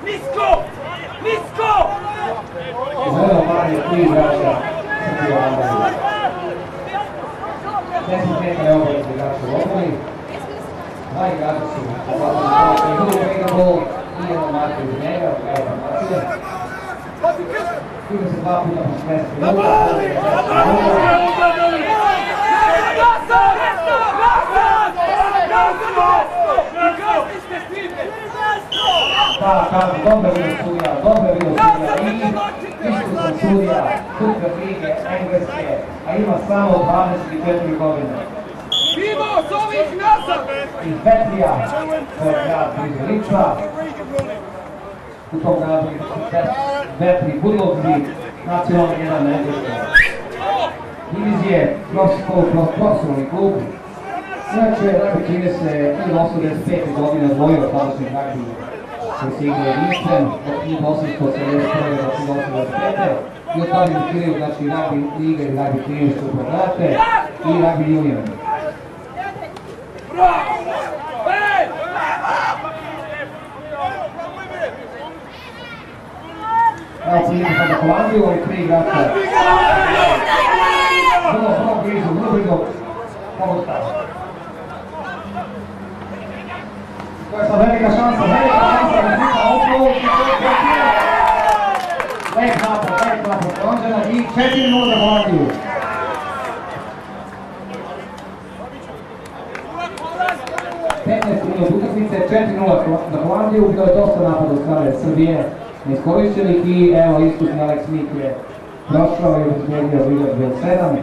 Nisko! Nisko! Izgledao manje 3 igrača Srbije Andrija. 10 metara je obavljati igrača u obrani. 2 igrača su obavljati i Julio Megabol i Ivan Marko iz njega, evo formacije. Igra se 2 puta po 60 minuta. Da, kažem, dobro je bilo sudija, dobro je bilo sudija i iskusan sudija, super lige, engleske, a ima samo 24 godine. Ivo, zove ih nazad! Iz Petrija, to je grad blizu Liča. U tom gradu je Vetri Budlovski, nacionalni jedan engleske divizije, profesionalni klub. Inače, Rugby čine se 1985. godine odvojio od tadašnjeg rugby koji se igra jedinstven od 1871. do 1885. I od tada investiraju znači Rugby Liga i Rugby 13 šampionate i Rugby Union. Evo prilike sada Holandiju, ovi 3 igrača. Vrlo blizu, vrlo blizu. To je sad velika šansa da slika okolo. Lep napad, Ronđena i 4-0 za Holandiju. Utakmice 4-0 za Holandiju, bilo je dosta napada od strane Srbije neiskorišćenih i evo iskusni Alex Smith je prošao i obezbedio William Bill 7.